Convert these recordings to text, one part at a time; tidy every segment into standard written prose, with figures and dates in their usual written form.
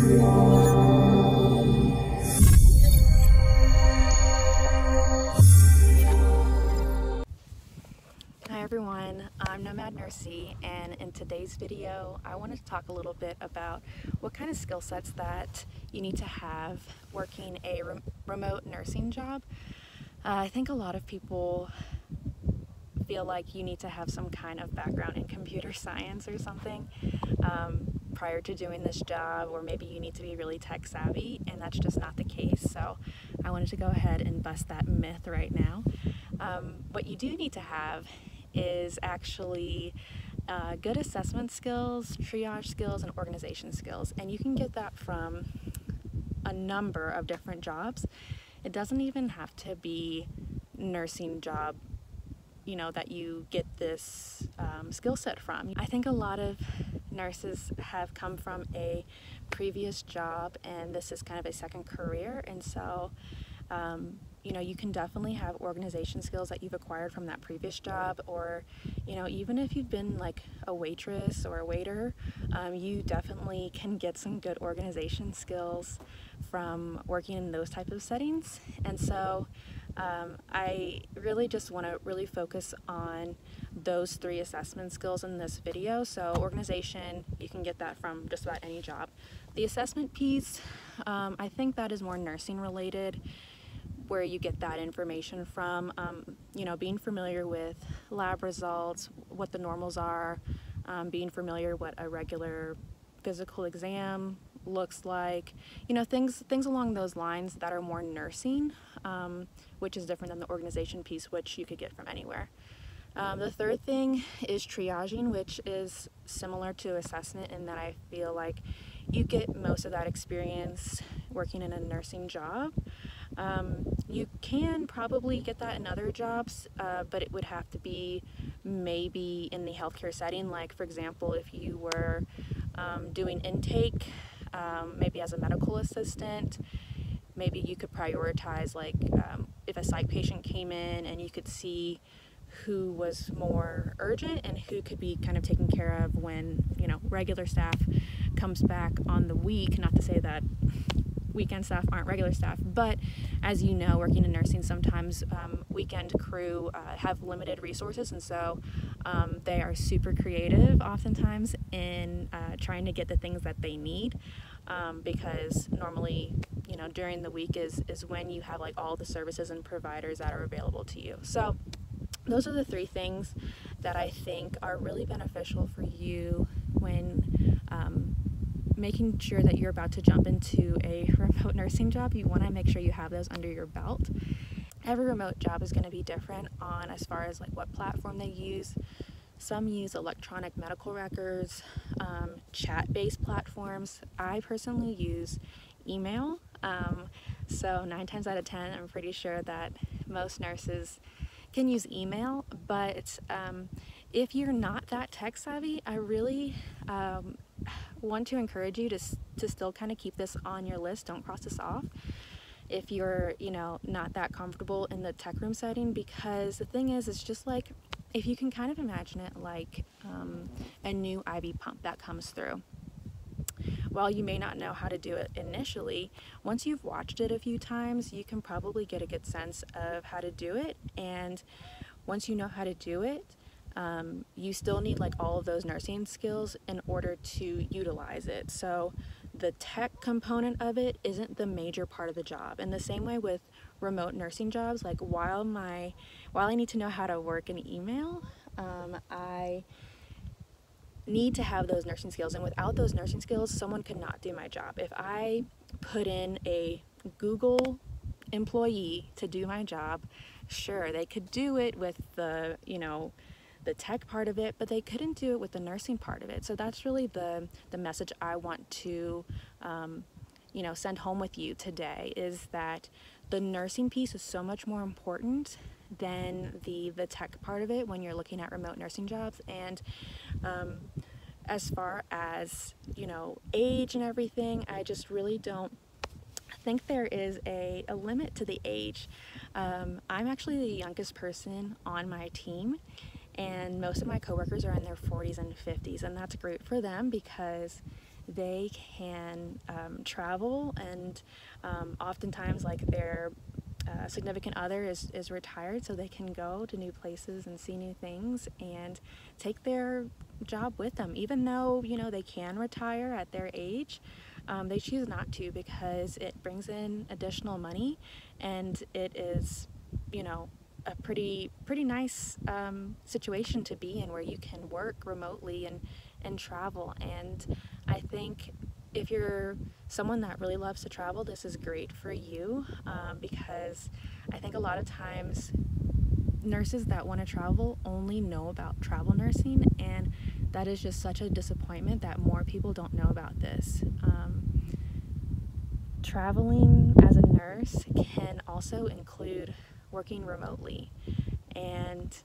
Hi everyone, I'm Nomad Nursey, and in today's video I wanted to talk a little bit about what kind of skill sets that you need to have working a remote nursing job. I think a lot of people feel like you need to have some kind of background in computer science or something prior to doing this job, or maybe you need to be really tech savvy, and that's just not the case. So I wanted to go ahead and bust that myth right now. What you do need to have is actually good assessment skills, triage skills, and organization skills, and you can get that from a number of different jobs. It doesn't even have to be nursing job, you know, that you get this skill set from. I think a lot of nurses have come from a previous job and this is kind of a second career, and so you know, you can definitely have organization skills that you've acquired from that previous job, or you know, even if you've been like a waitress or a waiter, you definitely can get some good organization skills from working in those type of settings. And so I really just want to really focus on those three assessment skills in this video. So organization, you can get that from just about any job. The assessment piece, I think that is more nursing related, where you get that information from, you know, being familiar with lab results, what the normals are, being familiar what a regular physical exam looks like, you know, things along those lines that are more nursing, which is different than the organization piece, which you could get from anywhere. The third thing is triaging, which is similar to assessment in that I feel like you get most of that experience working in a nursing job. You can probably get that in other jobs, but it would have to be maybe in the healthcare setting. Like, for example, if you were doing intake, maybe as a medical assistant, maybe you could prioritize, like, if a psych patient came in and you could see who was more urgent and who could be kind of taken care of when, you know, regular staff comes back on the week. Not to say that weekend staff aren't regular staff, but as you know, working in nursing, sometimes weekend crew have limited resources, and so they are super creative oftentimes in trying to get the things that they need, because normally, you know, during the week is when you have like all the services and providers that are available to you. So those are the three things that I think are really beneficial for you when making sure that you're about to jump into a remote nursing job. You want to make sure you have those under your belt. Every remote job is going to be different on as far as like what platform they use. Some use electronic medical records, chat-based platforms. I personally use email, so 9 times out of 10 I'm pretty sure that most nurses can use email, but if you're not that tech savvy, I really want to encourage you to still kind of keep this on your list. Don't cross this off if you're, you know, not that comfortable in the tech room setting, because the thing is, it's just like, if you can kind of imagine it like a new IV pump that comes through. While you may not know how to do it initially, once you've watched it a few times, you can probably get a good sense of how to do it. And once you know how to do it, you still need like all of those nursing skills in order to utilize it. So the tech component of it isn't the major part of the job. And the same way with remote nursing jobs, like while I need to know how to work an email, I need to have those nursing skills, and without those nursing skills, someone could not do my job. If I put in a Google employee to do my job, sure, they could do it with the, you know, the tech part of it, but they couldn't do it with the nursing part of it. So that's really the message I want to you know, send home with you today, is that the nursing piece is so much more important than the tech part of it when you're looking at remote nursing jobs. And as far as, you know, age and everything, I just really don't think there is a limit to the age. I'm actually the youngest person on my team, and most of my coworkers are in their 40s and 50s, and that's great for them because they can travel, and oftentimes like their significant other is retired, so they can go to new places and see new things and take their job with them. Even though, you know, they can retire at their age, they choose not to because it brings in additional money, and it is, you know, a pretty nice situation to be in, where you can work remotely and travel. And I think if you're someone that really loves to travel, this is great for you, because I think a lot of times nurses that want to travel only know about travel nursing, and that is just such a disappointment that more people don't know about this. Traveling as a nurse can also include working remotely, and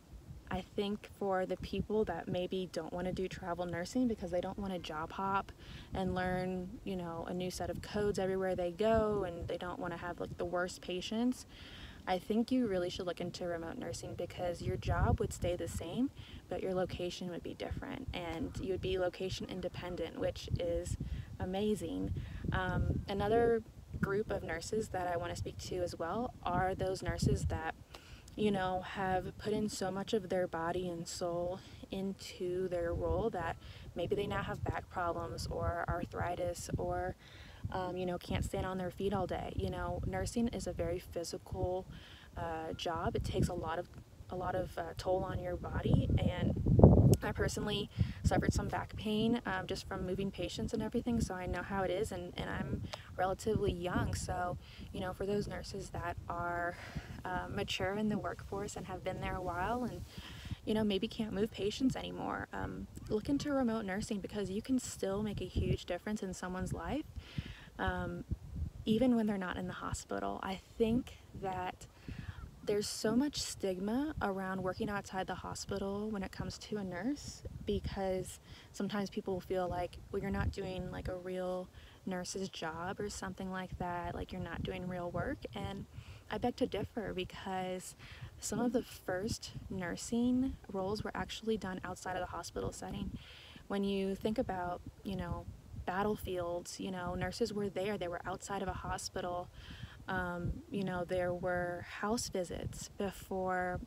I think for the people that maybe don't want to do travel nursing because they don't want to job hop and learn, you know, a new set of codes everywhere they go, and they don't want to have like the worst patients, I think you really should look into remote nursing, because your job would stay the same, but your location would be different, and you would be location independent, which is amazing. Another group of nurses that I want to speak to as well are those nurses that, you know, have put in so much of their body and soul into their role that maybe they now have back problems or arthritis, or you know, can't stand on their feet all day. You know, nursing is a very physical job. It takes a lot of toll on your body, and I personally suffered some back pain just from moving patients and everything, so I know how it is, and I'm relatively young. So, you know, for those nurses that are mature in the workforce and have been there a while, and, you know, maybe can't move patients anymore, look into remote nursing, because you can still make a huge difference in someone's life, even when they're not in the hospital. I think that there's so much stigma around working outside the hospital when it comes to a nurse, because sometimes people feel like, well, you're not doing like a real nurse's job or something like that, like you're not doing real work. And I beg to differ, because some of the first nursing roles were actually done outside of the hospital setting. When you think about, you know, battlefields, you know, nurses were there, they were outside of a hospital. You know, there were house visits before,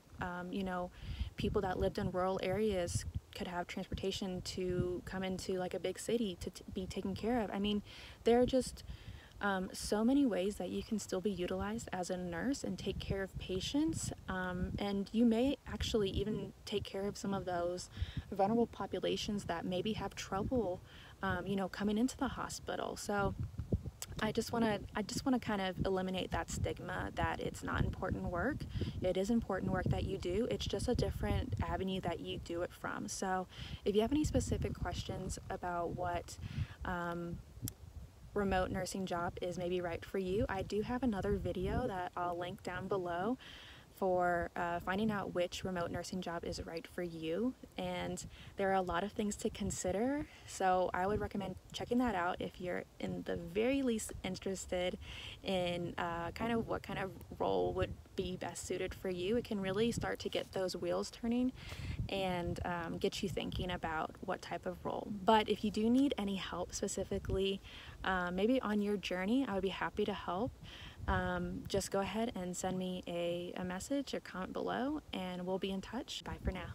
you know, people that lived in rural areas could have transportation to come into like a big city to be taken care of. I mean, there are just so many ways that you can still be utilized as a nurse and take care of patients, and you may actually even take care of some of those vulnerable populations that maybe have trouble, you know, coming into the hospital. So I just want to kind of eliminate that stigma that it's not important work. It is important work that you do. It's just a different avenue that you do it from. So if you have any specific questions about what remote nursing job is maybe right for you, I do have another video that I'll link down below for finding out which remote nursing job is right for you. And there are a lot of things to consider, so I would recommend checking that out if you're in the very least interested in kind of what kind of role would be best suited for you. It can really start to get those wheels turning and get you thinking about what type of role. But if you do need any help specifically, maybe on your journey, I would be happy to help. Just go ahead and send me a message or comment below, and we'll be in touch. Bye for now.